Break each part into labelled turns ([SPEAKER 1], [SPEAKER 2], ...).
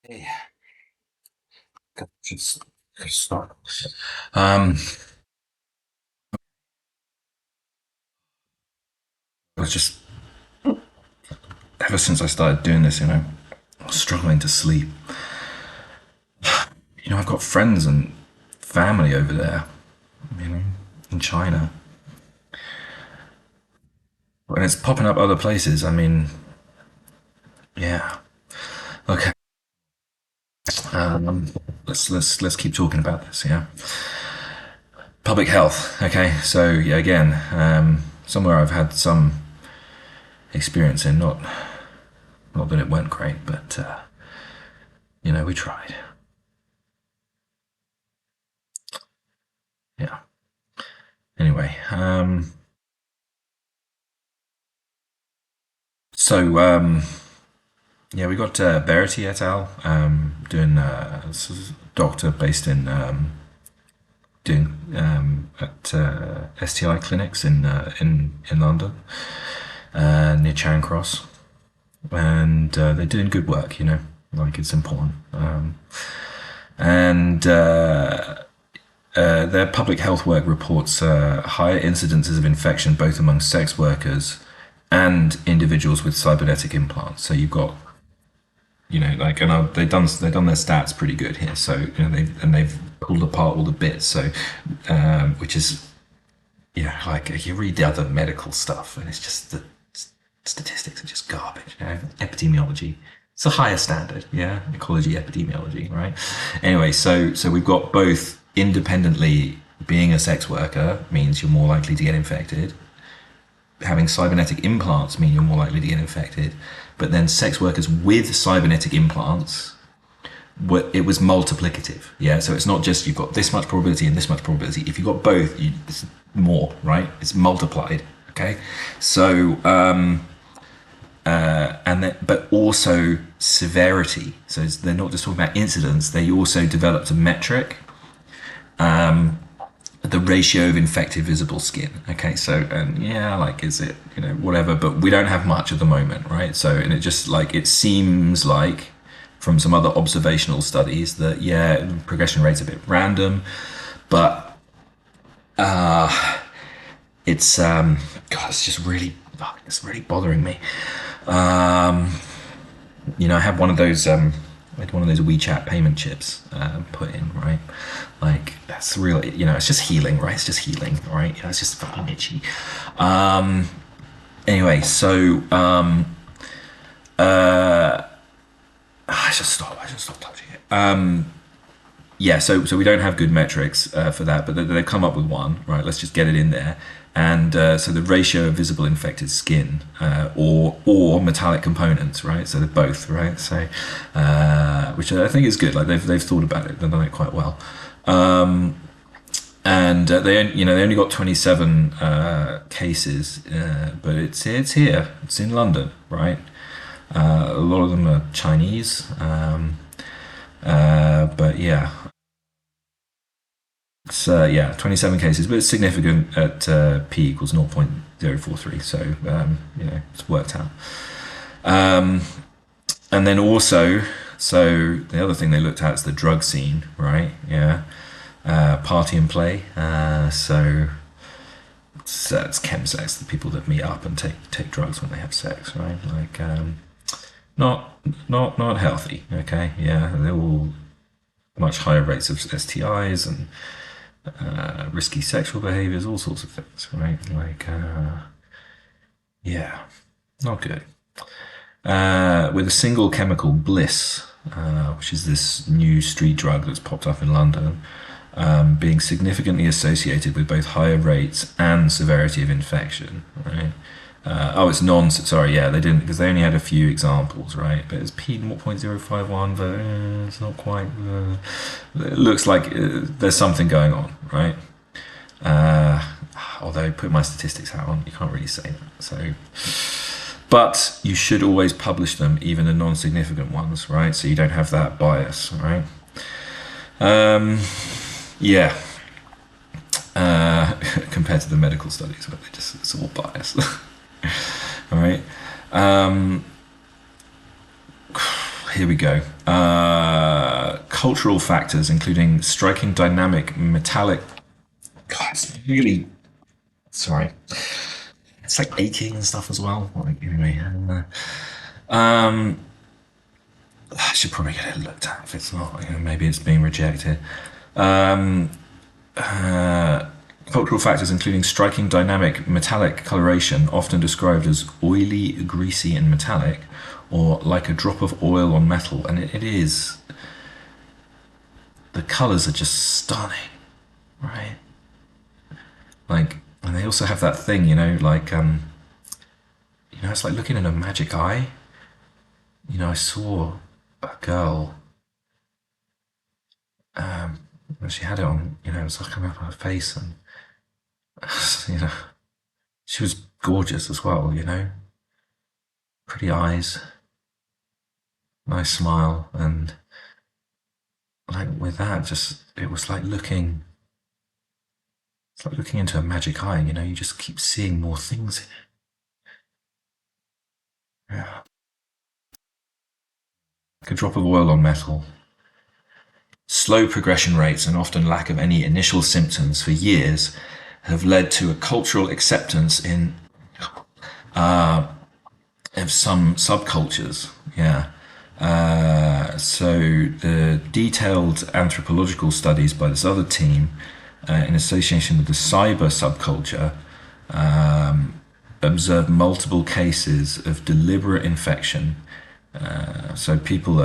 [SPEAKER 1] Hey, just start. Um, I was just ever since I started doing this, struggling to sleep. I've got friends and family over there, you know, in China, and it's popping up other places. Yeah. Okay. Um, let's keep talking about this. Yeah. Public health. Okay. So yeah, again, somewhere I've had some experience in. Not that it went great, but we tried. Yeah. Anyway, so yeah, we got Verity et al. Doing this is a doctor based in doing at STI clinics in London near Charing Cross, and they're doing good work. Like it's important. And Their public health work reports higher incidences of infection both among sex workers and individuals with cybernetic implants. So you've got, like, and they've done their stats pretty good here. So they've pulled apart all the bits. So which is, like you read the other medical stuff, and it's just the statistics are just garbage. Epidemiology. It's a higher standard, yeah. Ecology, epidemiology, right? Anyway, so we've got both independently being a sex worker means you're more likely to get infected. Having cybernetic implants mean you're more likely to get infected. But then sex workers with cybernetic implants, it was multiplicative. Yeah, so it's not just you've got this much probability and this much probability. If you've got both, it's more, right? It's multiplied. Okay, so but also severity. So they're not just talking about incidence. They also developed a metric, the ratio of infected visible skin. Okay, so and yeah, like is it whatever, but we don't have much at the moment, right? So and it seems like from some other observational studies that yeah, progression rate's a bit random, but it's God, it's really bothering me. Um, I had one of those WeChat payment chips put in, right? Like that's really, it's just healing, right? It's just healing, right? It's just fucking itchy. Um, anyway, so I should stop touching it. Yeah, so we don't have good metrics for that, but they've come up with one, right? Let's just get it in there. And so the ratio of visible infected skin or metallic components, right? So they're both, right? So which I think is good. Like they've thought about it, they've done it quite well. And they only got 27 cases, but it's here, it's in London, right? A lot of them are Chinese, but yeah, so yeah, 27 cases, but it's significant at p equals 0.043. So it's worked out. Um, and then also, so the other thing they looked at is the drug scene, right? Yeah, party and play. So it's chemsex, the people that meet up and take drugs when they have sex, right? Like not not healthy. Okay, yeah, they're all much higher rates of STIs and risky sexual behaviors, all sorts of things, right? Like, yeah, not good. With a single chemical bliss, which is this new street drug that's popped up in London, being significantly associated with both higher rates and severity of infection, right? It's non. Sorry, yeah, they didn't because they only had a few examples, right? But it's P.051, but it's not quite. It looks like there's something going on, right? Uh, Although put my statistics hat on, you can't really say that. So, but you should always publish them, even the non-significant ones, right? So you don't have that bias, right? Um, yeah. Compared to the medical studies, where it's all biased. All right. Um, Here we go. Cultural factors, including striking, dynamic, metallic. God, it's really sorry. It's like aching and stuff as well. Like, anyway, um, I should probably get it looked at if it's not. Maybe it's being rejected. Um, uh, Cultural factors, including striking, dynamic, metallic coloration, often described as oily, greasy, and metallic, or like a drop of oil on metal, and it is. The colors are just stunning, right? Like, and they also have that thing, it's like looking in a magic eye. I saw a girl, when she had it on, it was like coming up on her face, and you know, she was gorgeous as well. Pretty eyes, nice smile, and like with that, just it was like looking. It's like looking into a magic eye. You just keep seeing more things in it. Yeah. Like a drop of oil on metal. Slow progression rates and often lack of any initial symptoms for years have led to a cultural acceptance of some subcultures. Yeah. So the detailed anthropological studies by this other team, in association with the cyber subculture, observed multiple cases of deliberate infection. So people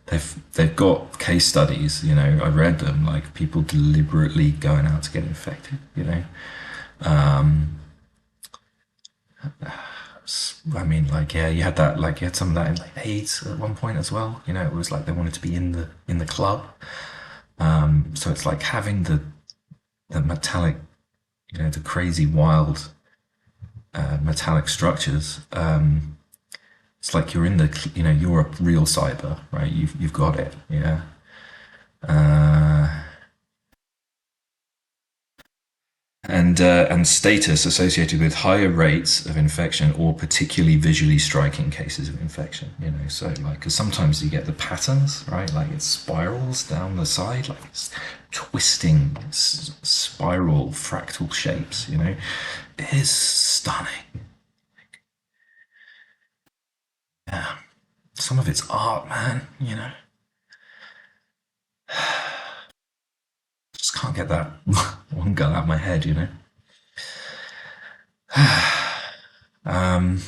[SPEAKER 1] they've got case studies. I read them, like people deliberately going out to get infected. I mean, like, yeah, you had that, like, you had some of that in like AIDS at one point as well. It was like they wanted to be in the club. So it's like having the metallic, the crazy wild metallic structures. It's like you're in you're a real cyber, right? You've got it, yeah. Uh, and status associated with higher rates of infection or particularly visually striking cases of infection. So like, because sometimes you get the patterns, right? Like it spirals down the side, like it's twisting spiral fractal shapes. It is stunning. Yeah, some of it's art, man. Just can't get that one girl out of my head. Um,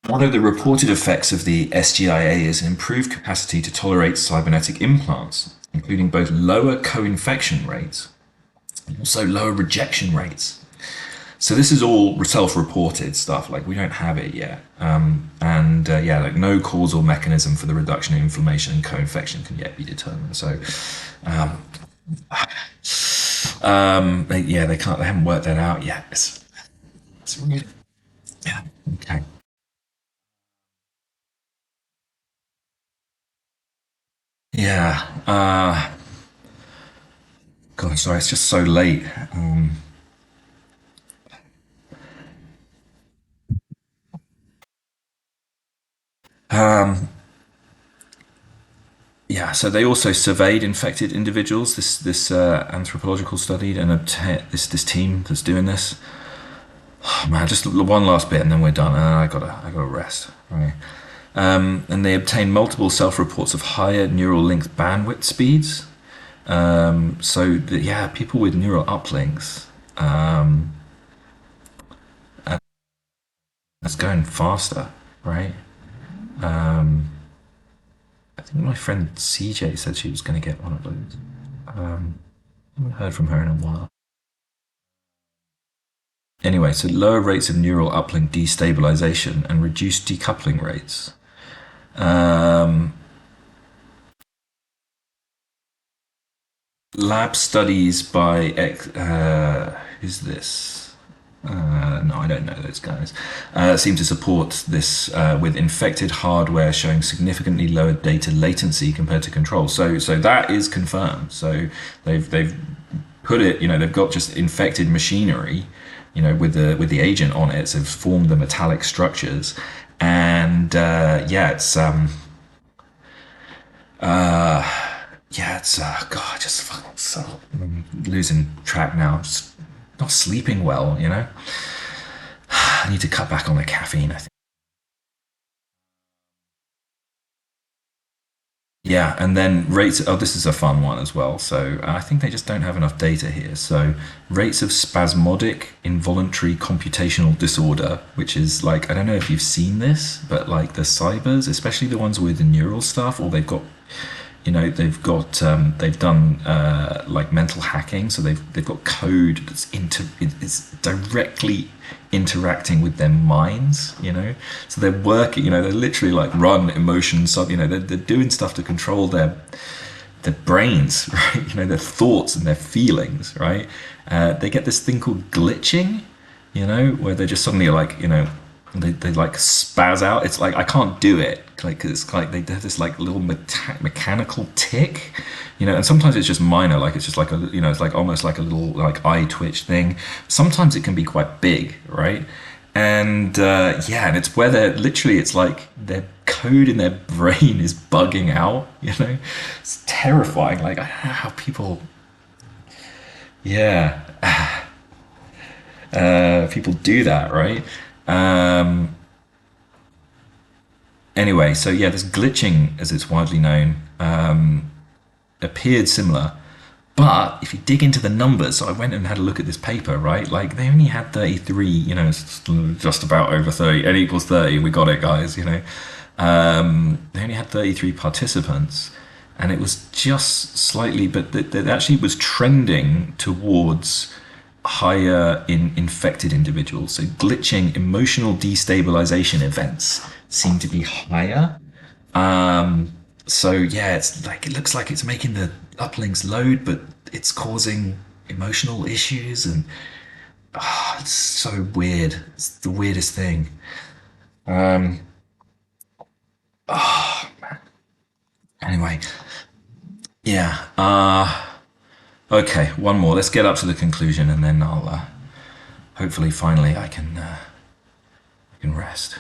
[SPEAKER 1] One of the reported effects of the SGIA is an improved capacity to tolerate cybernetic implants, including both lower co-infection rates and also lower rejection rates. So this is all self-reported stuff. Like we don't have it yet, and yeah, like no causal mechanism for the reduction in inflammation and co-infection can yet be determined. So, they can't. They haven't worked that out yet. It's really, yeah. Okay. Yeah. God, sorry. It's just so late. Um, Yeah, so they also surveyed infected individuals. This anthropological study and this team that's doing this. Oh, man, just one last bit and then we're done. And I gotta rest. Right. And they obtained multiple self-reports of higher neural link bandwidth speeds. Yeah, people with neural uplinks. Uh, that's going faster, right? Um, I think my friend CJ said she was going to get one of those. I haven't heard from her in a while. Anyway, so lower rates of neural uplink destabilization and reduced decoupling rates. Um, Lab studies by who's this? No, I don't know those guys. Seem to support this with infected hardware showing significantly lower data latency compared to control. So that is confirmed. So they've put it. They've got just infected machinery. With the agent on it, so formed the metallic structures, And yeah, it's God, just fucking so I'm losing track now. I'm just not sleeping well, you know. I need to cut back on the caffeine, I think. Yeah, and then rates. Oh, this is a fun one as well. So I think they just don't have enough data here. So rates of spasmodic involuntary computational disorder, which is like, I don't know if you've seen this, but like the cybers, especially the ones with the neural stuff, or they've got, they've done like mental hacking. So they've got code that's it's directly interacting with their minds, so they're working, they're literally like run emotions, so they're doing stuff to control their brains, right, their thoughts and their feelings, right. They get this thing called glitching, where they're just suddenly like, they like spaz out. It's like I can't do it, like 'cause it's like they have this like little mechanical tick, and sometimes it's just minor, like it's just like it's like almost like a little like eye twitch thing. Sometimes it can be quite big, right? And yeah, and it's where they're literally, it's like their code in their brain is bugging out. It's terrifying. Like I don't know how people, yeah, people do that, right? Um, anyway, so yeah, this glitching, as it's widely known, appeared similar. But if you dig into the numbers, so I went and had a look at this paper, right? Like they only had 33, it's just about over 30. N equals 30. We got it, guys, They only had 33 participants. And it was just slightly, but that actually was trending towards higher in infected individuals. So glitching, emotional destabilization events seem to be higher. So yeah, it's like it looks like it's making the uplinks load, but it's causing emotional issues, and it's so weird. It's the weirdest thing. Um, anyway, yeah. Okay, one more. Let's get up to the conclusion, and then I'll hopefully finally I can rest.